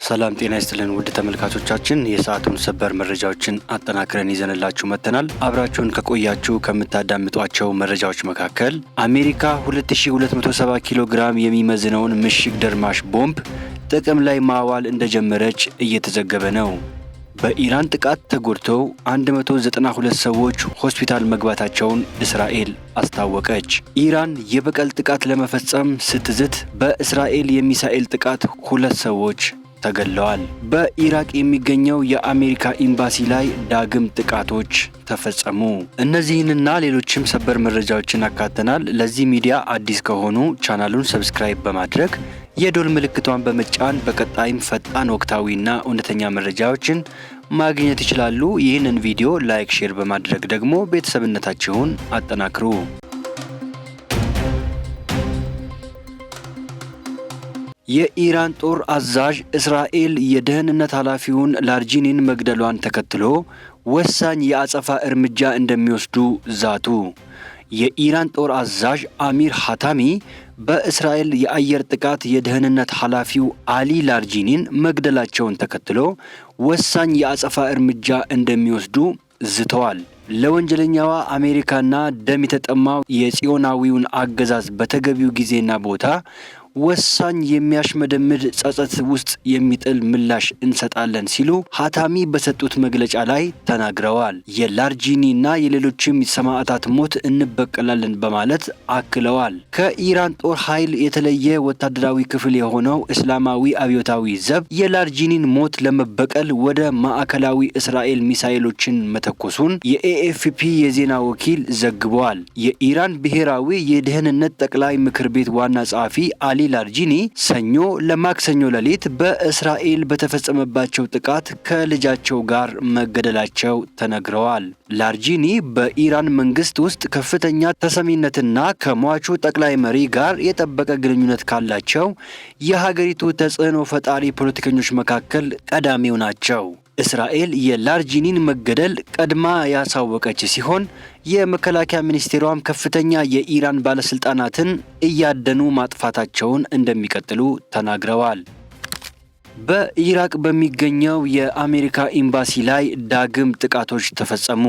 ሰላም ጤና ይስጥልን ውድ ተመልካቾቻችን የሰዓቱን ሰበር መረጃዎችን አጠናክረን ይዘንላችሁ መጥተናል። አብራችሁን ከቆያችሁ ከምታዳምጧቸው መረጃዎች መካከል አሜሪካ 2270 ኪሎ ግራም የሚመዝነውን ምሽግ ደርማሽ ቦምብ ጥቅም ላይ ማዋል እንደጀመረች እየተዘገበ ነው። በኢራን ጥቃት ተጎድተው 192 ሰዎች ሆስፒታል መግባታቸውን እስራኤል አስታወቀች። ኢራን የበቀል ጥቃት ለመፈጸም ስትዝት በእስራኤል የሚሳኤል ጥቃት 2 ሰዎች ተገለዋል። በኢራቅ የሚገኘው የአሜሪካ ኤምባሲ ላይ ዳግም ጥቃቶች ተፈጸሙ። እነዚህንና ሌሎችም ሰበር መረጃዎችን አካተናል። ለዚህ ሚዲያ አዲስ ከሆኑ ቻናሉን ሰብስክራይብ በማድረግ የዶል ምልክቷን በመጫን በቀጣይም ፈጣን ወቅታዊና እውነተኛ መረጃዎችን ማግኘት ይችላሉ። ይህንን ቪዲዮ ላይክ፣ ሼር በማድረግ ደግሞ ቤተሰብነታችሁን አጠናክሩ። የኢራን ጦር አዛዥ እስራኤል የደህንነት ኃላፊውን ላርጂኒን መግደሏን ተከትሎ ወሳኝ የአጸፋ እርምጃ እንደሚወስዱ ዛቱ። የኢራን ጦር አዛዥ አሚር ሐታሚ በእስራኤል የአየር ጥቃት የደህንነት ኃላፊው አሊ ላርጂኒን መግደላቸውን ተከትሎ ወሳኝ የአጸፋ እርምጃ እንደሚወስዱ ዝተዋል። ለወንጀለኛዋ አሜሪካና ደም የተጠማው የጽዮናዊውን አገዛዝ በተገቢው ጊዜና ቦታ ወሳኝ የሚያሽመደምድ ጸጸት ውስጥ የሚጥል ምላሽ እንሰጣለን ሲሉ ሐታሚ በሰጡት መግለጫ ላይ ተናግረዋል። የላርጂኒና የሌሎችም ሰማዕታት ሞት እንበቀላለን በማለት አክለዋል። ከኢራን ጦር ኃይል የተለየ ወታደራዊ ክፍል የሆነው እስላማዊ አብዮታዊ ዘብ የላርጂኒን ሞት ለመበቀል ወደ ማዕከላዊ እስራኤል ሚሳኤሎችን መተኮሱን የኤኤፍፒ የዜና ወኪል ዘግቧል። የኢራን ብሔራዊ የደህንነት ጠቅላይ ምክር ቤት ዋና ጸሐፊ አሊ ላርጂኒ ሰኞ ለማክሰኞ ሌሊት በእስራኤል በተፈጸመባቸው ጥቃት ከልጃቸው ጋር መገደላቸው ተነግረዋል። ላርጂኒ በኢራን መንግስት ውስጥ ከፍተኛ ተሰሚነትና ከሟቹ ጠቅላይ መሪ ጋር የጠበቀ ግንኙነት ካላቸው የሀገሪቱ ተጽዕኖ ፈጣሪ ፖለቲከኞች መካከል ቀዳሚው ናቸው። እስራኤል የላርጂኒን መገደል ቀድማ ያሳወቀች ሲሆን የመከላከያ ሚኒስቴሯም ከፍተኛ የኢራን ባለስልጣናትን እያደኑ ማጥፋታቸውን እንደሚቀጥሉ ተናግረዋል። በኢራቅ በሚገኘው የአሜሪካ ኤምባሲ ላይ ዳግም ጥቃቶች ተፈጸሙ።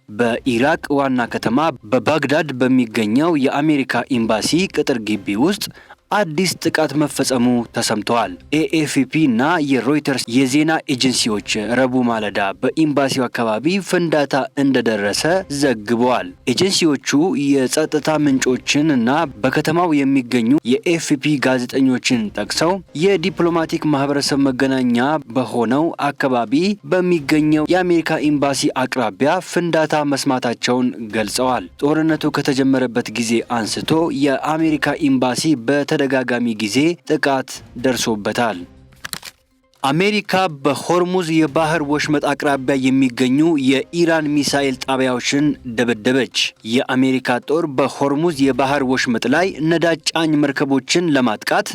በኢራቅ ዋና ከተማ በባግዳድ በሚገኘው የአሜሪካ ኤምባሲ ቅጥር ግቢ ውስጥ አዲስ ጥቃት መፈጸሙ ተሰምተዋል። ኤኤፍፒ እና የሮይተርስ የዜና ኤጀንሲዎች ረቡዕ ማለዳ በኤምባሲው አካባቢ ፍንዳታ እንደደረሰ ዘግበዋል። ኤጀንሲዎቹ የጸጥታ ምንጮችን እና በከተማው የሚገኙ የኤፍፒ ጋዜጠኞችን ጠቅሰው የዲፕሎማቲክ ማህበረሰብ መገናኛ በሆነው አካባቢ በሚገኘው የአሜሪካ ኤምባሲ አቅራቢያ ፍንዳታ መስማታቸውን ገልጸዋል። ጦርነቱ ከተጀመረበት ጊዜ አንስቶ የአሜሪካ ኤምባሲ በተደጋጋሚ ጊዜ ጥቃት ደርሶበታል። አሜሪካ በሆርሙዝ የባህር ወሽመጥ አቅራቢያ የሚገኙ የኢራን ሚሳኤል ጣቢያዎችን ደበደበች። የአሜሪካ ጦር በሆርሙዝ የባህር ወሽመጥ ላይ ነዳጅ ጫኝ መርከቦችን ለማጥቃት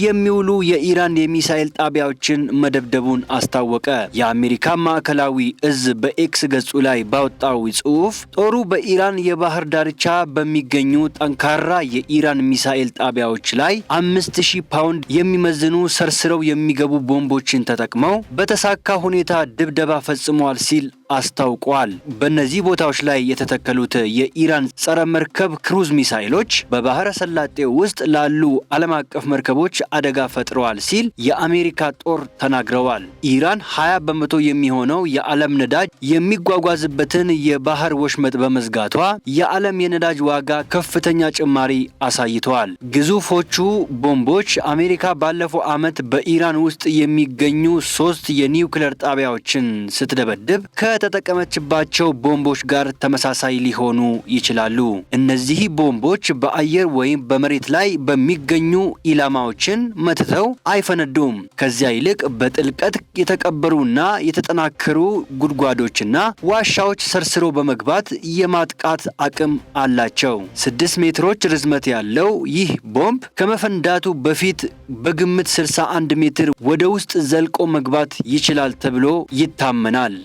የሚውሉ የኢራን የሚሳኤል ጣቢያዎችን መደብደቡን አስታወቀ። የአሜሪካ ማዕከላዊ እዝ በኤክስ ገጹ ላይ ባወጣው ጽሑፍ ጦሩ በኢራን የባህር ዳርቻ በሚገኙ ጠንካራ የኢራን ሚሳኤል ጣቢያዎች ላይ 5000 ፓውንድ የሚመዝኑ ሰርስረው የሚገቡ ቦምቦች ተጠቅመው በተሳካ ሁኔታ ድብደባ ፈጽመዋል ሲል አስታውቋል። በእነዚህ ቦታዎች ላይ የተተከሉት የኢራን ጸረ መርከብ ክሩዝ ሚሳኤሎች በባህረ ሰላጤው ውስጥ ላሉ ዓለም አቀፍ መርከቦች አደጋ ፈጥረዋል ሲል የአሜሪካ ጦር ተናግረዋል። ኢራን 20 በመቶ የሚሆነው የዓለም ነዳጅ የሚጓጓዝበትን የባህር ወሽመጥ በመዝጋቷ የዓለም የነዳጅ ዋጋ ከፍተኛ ጭማሪ አሳይተዋል። ግዙፎቹ ቦምቦች አሜሪካ ባለፈው ዓመት በኢራን ውስጥ የሚገኙ 3 የኒውክሌር ጣቢያዎችን ስትደበድብ ከተጠቀመችባቸው ቦምቦች ጋር ተመሳሳይ ሊሆኑ ይችላሉ። እነዚህ ቦምቦች በአየር ወይም በመሬት ላይ በሚገኙ ኢላማዎችን መትተው አይፈነዱም። ከዚያ ይልቅ በጥልቀት የተቀበሩና የተጠናከሩ ጉድጓዶችና ዋሻዎች ሰርስሮ በመግባት የማጥቃት አቅም አላቸው። 6 ሜትሮች ርዝመት ያለው ይህ ቦምብ ከመፈንዳቱ በፊት በግምት 61 ሜትር ወደ ውስጥ ዘልቆ መግባት ይችላል ተብሎ ይታመናል።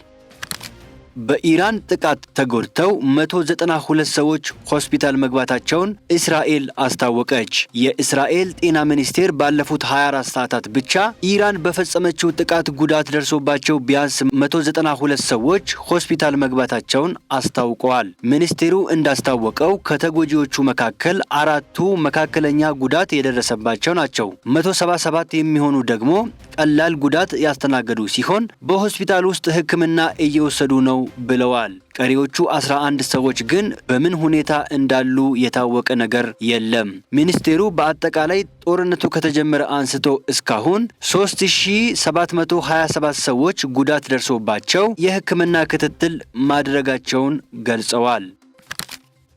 በኢራን ጥቃት ተጎድተው 192 ሰዎች ሆስፒታል መግባታቸውን እስራኤል አስታወቀች። የእስራኤል ጤና ሚኒስቴር ባለፉት 24 ሰዓታት ብቻ ኢራን በፈጸመችው ጥቃት ጉዳት ደርሶባቸው ቢያንስ 192 ሰዎች ሆስፒታል መግባታቸውን አስታውቀዋል። ሚኒስቴሩ እንዳስታወቀው ከተጎጂዎቹ መካከል አራቱ መካከለኛ ጉዳት የደረሰባቸው ናቸው። 177 የሚሆኑ ደግሞ ቀላል ጉዳት ያስተናገዱ ሲሆን በሆስፒታል ውስጥ ሕክምና እየወሰዱ ነው ብለዋል። ቀሪዎቹ 11 ሰዎች ግን በምን ሁኔታ እንዳሉ የታወቀ ነገር የለም። ሚኒስቴሩ በአጠቃላይ ጦርነቱ ከተጀመረ አንስቶ እስካሁን 3727 ሰዎች ጉዳት ደርሶባቸው የሕክምና ክትትል ማድረጋቸውን ገልጸዋል።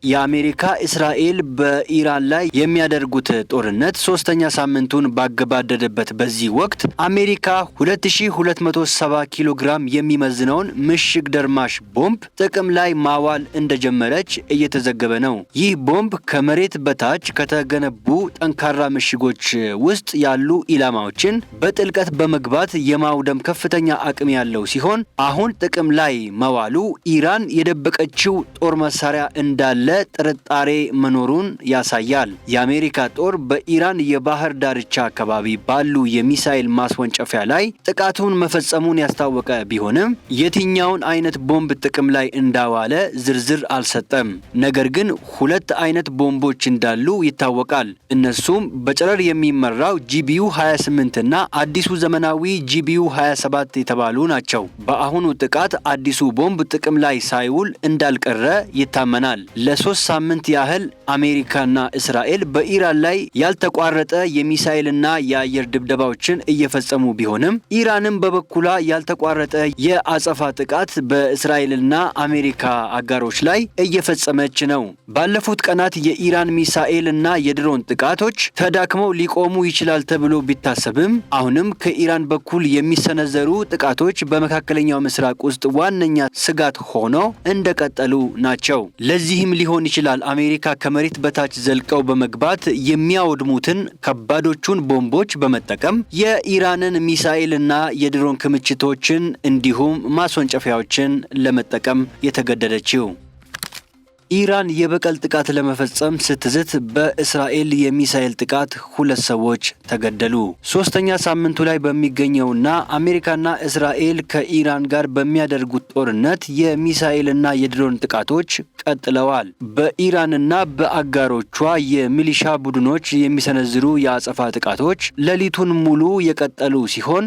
የአሜሪካ እስራኤል በኢራን ላይ የሚያደርጉት ጦርነት ሶስተኛ ሳምንቱን ባገባደደበት በዚህ ወቅት አሜሪካ 2270 ኪሎ ግራም የሚመዝነውን ምሽግ ደርማሽ ቦምብ ጥቅም ላይ ማዋል እንደጀመረች እየተዘገበ ነው። ይህ ቦምብ ከመሬት በታች ከተገነቡ ጠንካራ ምሽጎች ውስጥ ያሉ ኢላማዎችን በጥልቀት በመግባት የማውደም ከፍተኛ አቅም ያለው ሲሆን አሁን ጥቅም ላይ መዋሉ ኢራን የደበቀችው ጦር መሳሪያ እንዳለ ጥርጣሬ መኖሩን ያሳያል። የአሜሪካ ጦር በኢራን የባህር ዳርቻ አካባቢ ባሉ የሚሳኤል ማስወንጨፊያ ላይ ጥቃቱን መፈጸሙን ያስታወቀ ቢሆንም የትኛውን አይነት ቦምብ ጥቅም ላይ እንዳዋለ ዝርዝር አልሰጠም። ነገር ግን ሁለት አይነት ቦምቦች እንዳሉ ይታወቃል። እነሱም በጨረር የሚመራው ጂቢዩ 28 እና አዲሱ ዘመናዊ ጂቢዩ 27 የተባሉ ናቸው። በአሁኑ ጥቃት አዲሱ ቦምብ ጥቅም ላይ ሳይውል እንዳልቀረ ይታመናል። ለ3 ሳምንት ያህል አሜሪካና እስራኤል በኢራን ላይ ያልተቋረጠ የሚሳኤልና የአየር ድብደባዎችን እየፈጸሙ ቢሆንም ኢራንም በበኩሏ ያልተቋረጠ የአጸፋ ጥቃት በእስራኤልና አሜሪካ አጋሮች ላይ እየፈጸመች ነው። ባለፉት ቀናት የኢራን ሚሳኤልና የድሮን ጥቃቶች ተዳክመው ሊቆሙ ይችላል ተብሎ ቢታሰብም አሁንም ከኢራን በኩል የሚሰነዘሩ ጥቃቶች በመካከለኛው ምስራቅ ውስጥ ዋነኛ ስጋት ሆነው እንደቀጠሉ ናቸው። ለዚህም ሊሆን ይችላል አሜሪካ ከመሬት በታች ዘልቀው በመግባት የሚያወድሙትን ከባዶቹን ቦምቦች በመጠቀም የኢራንን ሚሳኤልና የድሮን ክምችቶችን እንዲሁም ማስወንጨፊያዎችን ለመጠቀም የተገደደችው። ኢራን የበቀል ጥቃት ለመፈጸም ስትዝት በእስራኤል የሚሳኤል ጥቃት 2 ሰዎች ተገደሉ። ሶስተኛ ሳምንቱ ላይ በሚገኘውና አሜሪካና እስራኤል ከኢራን ጋር በሚያደርጉት ጦርነት የሚሳኤልና የድሮን ጥቃቶች ቀጥለዋል። በኢራንና በአጋሮቿ የሚሊሻ ቡድኖች የሚሰነዝሩ የአጸፋ ጥቃቶች ሌሊቱን ሙሉ የቀጠሉ ሲሆን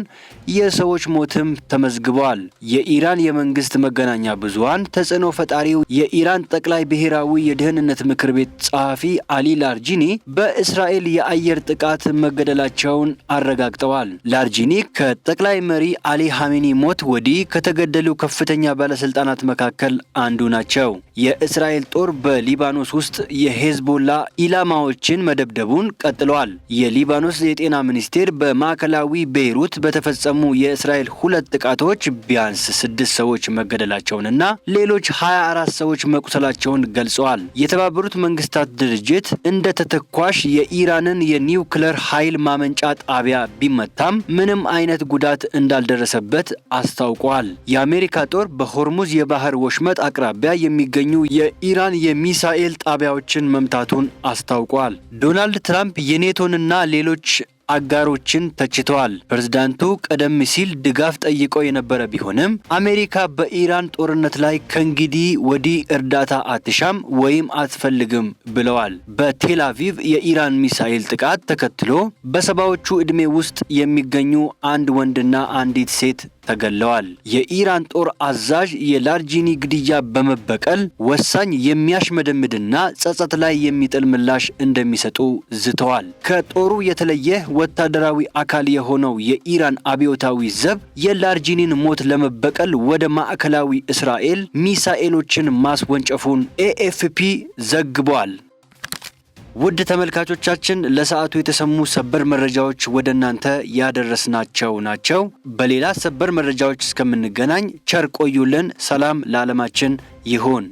የሰዎች ሞትም ተመዝግበዋል። የኢራን የመንግስት መገናኛ ብዙሃን ተጽዕኖ ፈጣሪው የኢራን ጠቅላይ ብሔራዊ የደህንነት ምክር ቤት ጸሐፊ አሊ ላርጂኒ በእስራኤል የአየር ጥቃት መገደላቸውን አረጋግጠዋል። ላርጂኒ ከጠቅላይ መሪ አሊ ሐሜኒ ሞት ወዲህ ከተገደሉ ከፍተኛ ባለስልጣናት መካከል አንዱ ናቸው። የእስራኤል ጦር በሊባኖስ ውስጥ የሄዝቦላ ኢላማዎችን መደብደቡን ቀጥሏል። የሊባኖስ የጤና ሚኒስቴር በማዕከላዊ ቤይሩት በተፈጸሙ የእስራኤል 2 ጥቃቶች ቢያንስ 6 ሰዎች መገደላቸውንና ሌሎች 24 ሰዎች መቁሰላቸውን ገልጸዋል። የተባበሩት መንግስታት ድርጅት እንደ ተተኳሽ የኢራንን የኒውክለር ኃይል ማመንጫ ጣቢያ ቢመታም ምንም አይነት ጉዳት እንዳልደረሰበት አስታውቋል። የአሜሪካ ጦር በሆርሙዝ የባህር ወሽመጥ አቅራቢያ የሚገኙ የኢራን የሚሳኤል ጣቢያዎችን መምታቱን አስታውቋል። ዶናልድ ትራምፕ የኔቶንና ሌሎች አጋሮችን ተችተዋል። ፕሬዝዳንቱ ቀደም ሲል ድጋፍ ጠይቀው የነበረ ቢሆንም አሜሪካ በኢራን ጦርነት ላይ ከእንግዲህ ወዲህ እርዳታ አትሻም ወይም አትፈልግም ብለዋል። በቴል አቪቭ የኢራን ሚሳኤል ጥቃት ተከትሎ በሰባዎቹ ዕድሜ ውስጥ የሚገኙ አንድ ወንድና አንዲት ሴት ተገለዋል። የኢራን ጦር አዛዥ የላርጂኒ ግድያ በመበቀል ወሳኝ የሚያሽመደምድና ጸጸት ላይ የሚጥል ምላሽ እንደሚሰጡ ዝተዋል። ከጦሩ የተለየ ወታደራዊ አካል የሆነው የኢራን አብዮታዊ ዘብ የላርጂኒን ሞት ለመበቀል ወደ ማዕከላዊ እስራኤል ሚሳኤሎችን ማስወንጨፉን ኤኤፍፒ ዘግቧል። ውድ ተመልካቾቻችን ለሰዓቱ የተሰሙ ሰበር መረጃዎች ወደ እናንተ ያደረስናቸው ናቸው። በሌላ ሰበር መረጃዎች እስከምንገናኝ ቸር ቆዩልን። ሰላም ለዓለማችን ይሁን።